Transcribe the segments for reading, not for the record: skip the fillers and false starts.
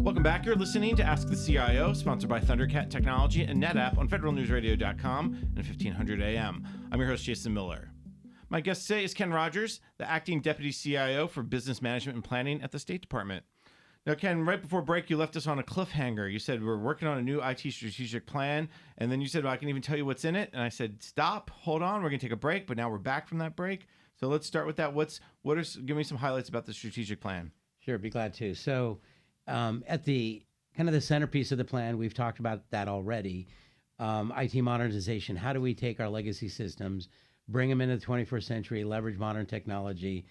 Welcome back. You're listening to Ask the CIO, sponsored by Thundercat Technology and NetApp on federalnewsradio.com and 1500 AM. I'm your host, Jason Miller. My guest today is Ken Rogers, the acting deputy CIO for business management and planning at the State Department. Now, Ken, right before break, you left us on a cliffhanger. You said we're working on a new IT strategic plan, and then you said, well, I can even tell you what's in it. And I said, stop, hold on, we're going to take a break, but now we're back from that break. So let's start with that. Give me some highlights about the strategic plan. Sure, be glad to. So at the kind of the centerpiece of the plan, we've talked about that already, IT modernization. How do we take our legacy systems, bring them into the 21st century, leverage modern technology?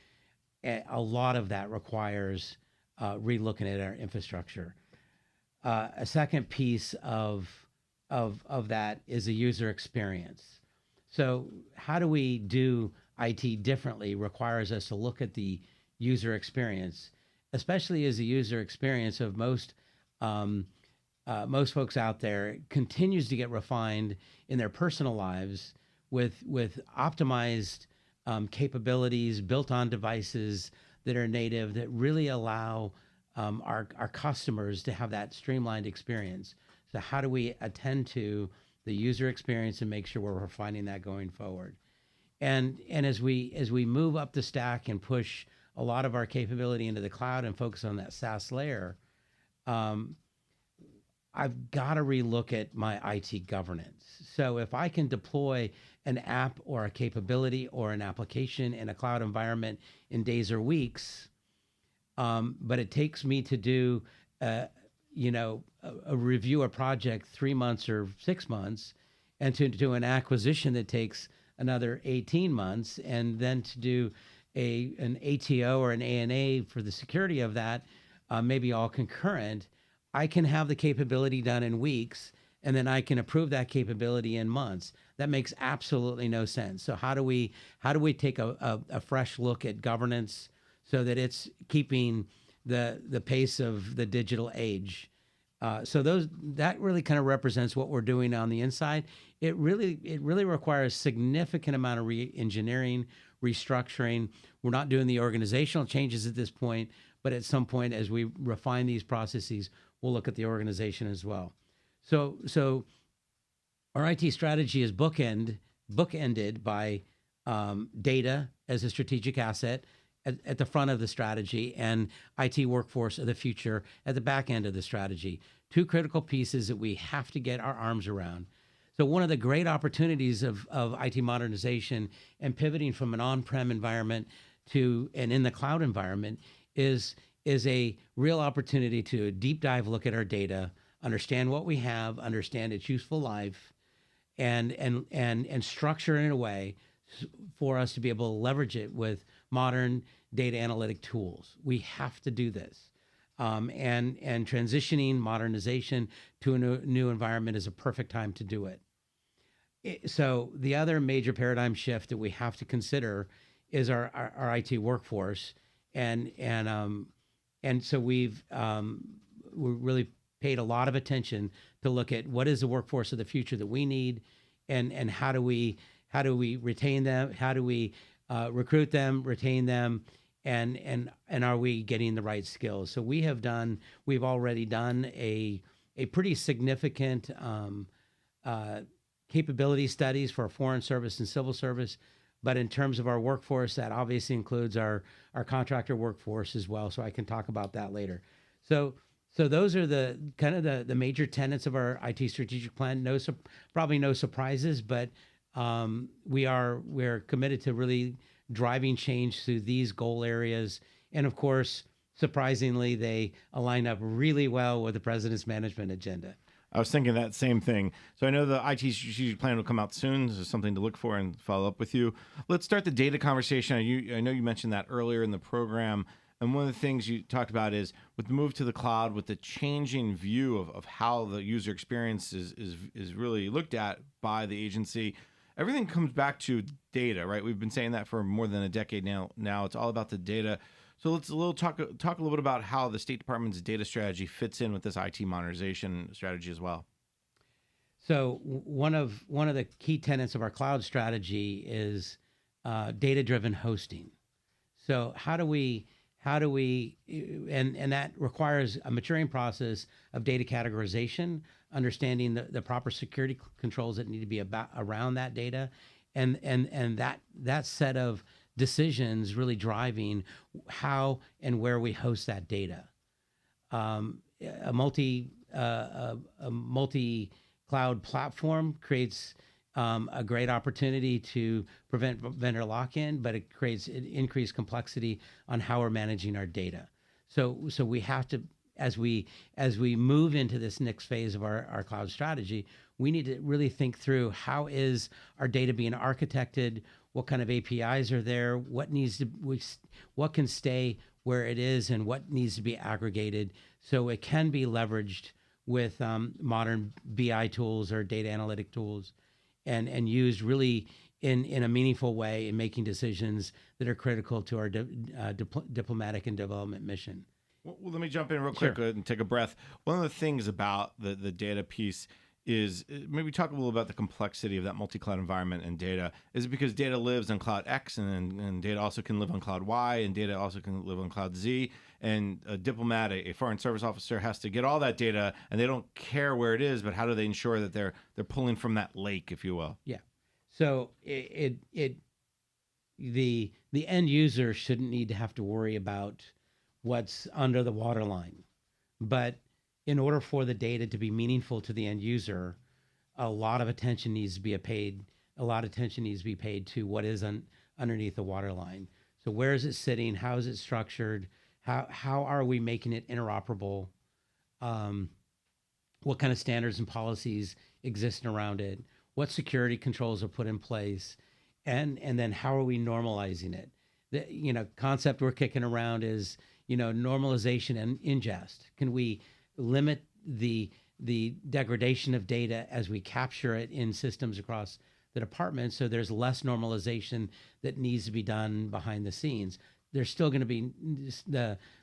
A lot of that requires relooking at our infrastructure. A second piece of that is the user experience. So how do we do IT differently requires us to look at the user experience, especially as the user experience of most folks out there continues to get refined in their personal lives with optimized capabilities built on devices that are native that really allow our customers to have that streamlined experience. So how do we attend to the user experience and make sure we're refining that going forward? And as we move up the stack and push a lot of our capability into the cloud and focus on that SaaS layer, I've got to relook at my IT governance. So if I can deploy an app or a capability or an application in a cloud environment in days or weeks, but it takes me to do a review a project 3 months or 6 months, and to do an acquisition that takes another 18 months, and then to do an ATO or an ANA for the security of that, maybe all concurrent, I can have the capability done in weeks, and then I can approve that capability in months. That makes absolutely no sense. So how do we take a fresh look at governance so that it's keeping the pace of the digital age? So that really kind of represents what we're doing on the inside. It really requires significant amount of re-engineering, restructuring. We're not doing the organizational changes at this point, but at some point as we refine these processes, we'll look at the organization as well. So our IT strategy is bookended by data as a strategic asset at the front of the strategy, and IT workforce of the future at the back end of the strategy. Two critical pieces that we have to get our arms around. So one of the great opportunities of IT modernization and pivoting from an on-prem environment to an in the cloud environment is a real opportunity to deep dive look at our data, understand what we have, understand its useful life, and structure it in a way for us to be able to leverage it with modern data analytic tools. We have to do this. And transitioning modernization to a new environment is a perfect time to do it. So the other major paradigm shift that we have to consider is our IT workforce, and so we've really paid a lot of attention to look at what is the workforce of the future that we need, and how do we retain them, how do we recruit them, retain them, and are we getting the right skills? So we've already done a pretty significant capability studies for foreign service and civil service, but in terms of our workforce, that obviously includes our contractor workforce as well. So I can talk about that later. So those are the kind of the major tenets of our IT strategic plan. Probably no surprises, but we're committed to really driving change through these goal areas. And of course, surprisingly, they align up really well with the president's management agenda. I was thinking that same thing. So I know the IT strategic plan will come out soon. This is something to look for and follow up with you. Let's start the data conversation. I know you mentioned that earlier in the program. And one of the things you talked about is with the move to the cloud, with the changing view of how the user experience is really looked at by the agency, everything comes back to data, right? We've been saying that for more than a decade now. Now it's all about the data. So let's talk a little bit about how the State Department's data strategy fits in with this IT modernization strategy as well. So one of the key tenets of our cloud strategy is data-driven hosting. So how do we how do we, and that requires a maturing process of data categorization, understanding the proper security controls that need to be about around that data, and that set of decisions really driving how and where we host that data. Um, a multi cloud platform creates a great opportunity to prevent vendor lock-in, but it creates increased complexity on how we're managing our data. So we have to, as we move into this next phase of our cloud strategy, we need to really think through how is our data being architected, what kind of APIs are there, what can stay where it is, and what needs to be aggregated so it can be leveraged with modern BI tools or data analytic tools, and used really in a meaningful way in making decisions that are critical to our diplomatic and development mission. Well, let me jump in real quick and take a breath. One of the things about the data piece is maybe talk a little about the complexity of that multi-cloud environment and data. Is it because data lives on cloud X and data also can live on cloud Y and data also can live on cloud Z? And a diplomat, a foreign service officer, has to get all that data, and they don't care where it is, but how do they ensure that they're pulling from that lake, if you will? Yeah. So the end user shouldn't need to have to worry about what's under the waterline, but in order for the data to be meaningful to the end user, a lot of attention needs to be paid. A lot of attention needs to be paid to what is underneath the waterline. So where is it sitting? How is it structured? How are we making it interoperable? What kind of standards and policies exist around it? What security controls are put in place? And then how are we normalizing it? The concept we're kicking around is normalization and ingest. Can we limit the degradation of data as we capture it in systems across the department, so there's less normalization that needs to be done behind the scenes? There's still going to be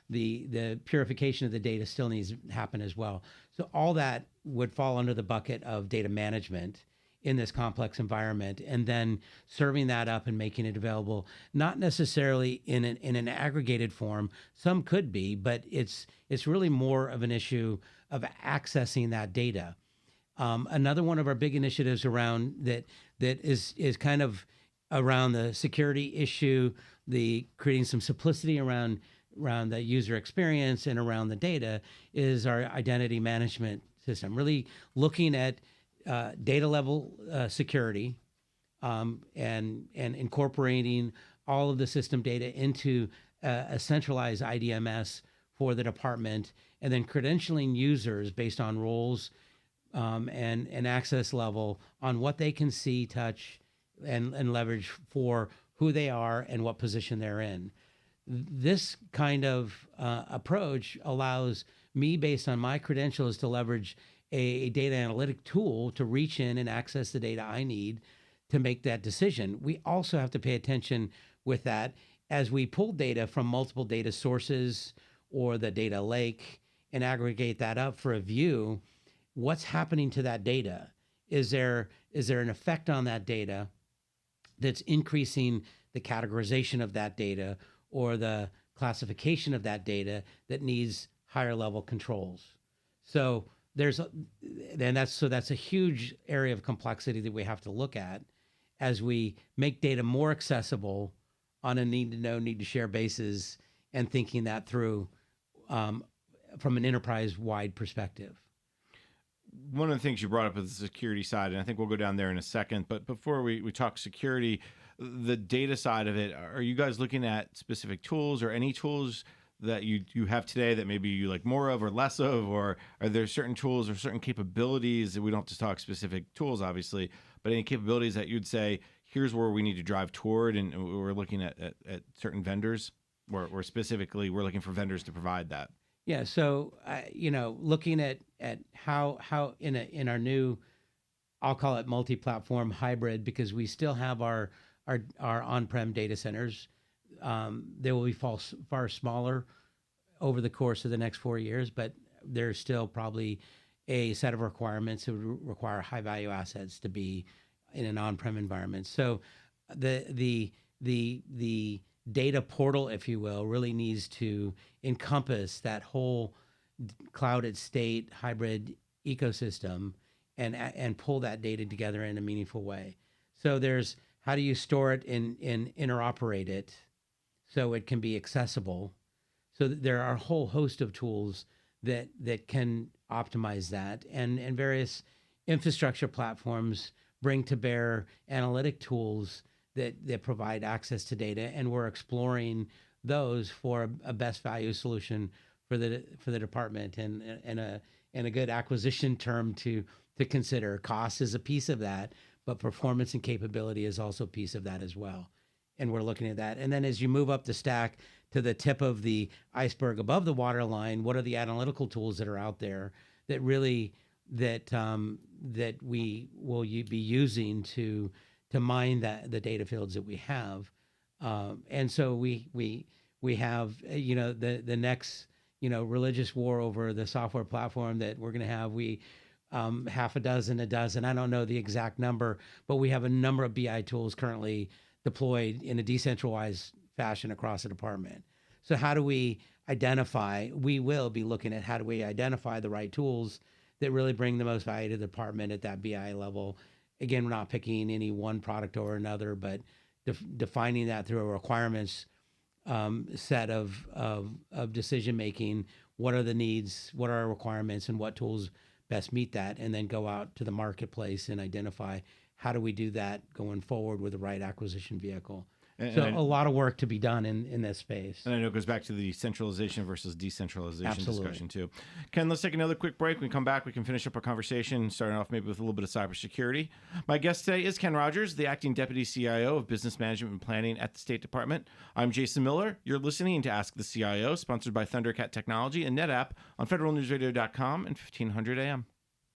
the purification of the data still needs to happen as well. So all that would fall under the bucket of data management in this complex environment, and then serving that up and making it available, not necessarily in an aggregated form. Some could be, but it's really more of an issue of accessing that data. Another one of our big initiatives around that is kind of around the security issue, the creating some simplicity around the user experience and around the data, is our identity management system. Really looking at data level security, and incorporating all of the system data into a centralized IDMS for the department, and then credentialing users based on roles and access level on what they can see, touch, and leverage for who they are and what position they're in. This kind of approach allows me, based on my credentials, to leverage a data analytic tool to reach in and access the data I need to make that decision. We also have to pay attention with that as we pull data from multiple data sources or the data lake and aggregate that up for a view. What's happening to that data? Is there an effect on that data that's increasing the categorization of that data or the classification of that data that needs higher level controls? So that's a huge area of complexity that we have to look at as we make data more accessible on a need to know, need to share basis, and thinking that through from an enterprise wide perspective. One of the things you brought up is the security side, and I think we'll go down there in a second. But before we talk security, the data side of it, are you guys looking at specific tools or any tools that you have today that maybe you like more of or less of, or are there certain tools or certain capabilities that we don't have to talk specific tools, obviously, but any capabilities that you'd say, here's where we need to drive toward, and we're looking at certain vendors, or specifically we're looking for vendors to provide that? Yeah. So, looking at how in our new, I'll call it multi-platform hybrid, because we still have our on-prem data centers. They will be far smaller over the course of the next 4 years, but there's still probably a set of requirements that would require high value assets to be in an on-prem environment. So the data portal, if you will, really needs to encompass that whole clouded state hybrid ecosystem and pull that data together in a meaningful way. So there's how do you store it and interoperate it so it can be accessible. So there are a whole host of tools that can optimize that, and various infrastructure platforms bring to bear analytic tools that provide access to data, and we're exploring those for a best value solution for the department, and a good acquisition term to consider. Cost is a piece of that, but performance and capability is also a piece of that as well. And we're looking at that. And then as you move up the stack to the tip of the iceberg above the waterline, what are the analytical tools that are out there that really that we will be using to mine the data fields that we have? And so we have the next religious war over the software platform that we're going to have. We half a dozen, I don't know the exact number, but we have a number of BI tools currently deployed in a decentralized fashion across the department. So how do we identify? We will be looking at how do we identify the right tools that really bring the most value to the department at that BI level. Again, we're not picking any one product or another, but defining that through a requirements set of decision making. What are the needs? What are our requirements? And what tools best meet that? And then go out to the marketplace and identify how do we do that going forward with the right acquisition vehicle. So a lot of work to be done in this space. And I know it goes back to the centralization versus decentralization Absolutely. discussion too. Ken, let's take another quick break. When we come back, we can finish up our conversation, starting off maybe with a little bit of cybersecurity. My guest today is Ken Rogers, the acting deputy CIO of Business Management and Planning at the State Department. I'm Jason Miller. You're listening to Ask the CIO, sponsored by Thundercat Technology and NetApp on federalnewsradio.com and 1500 AM.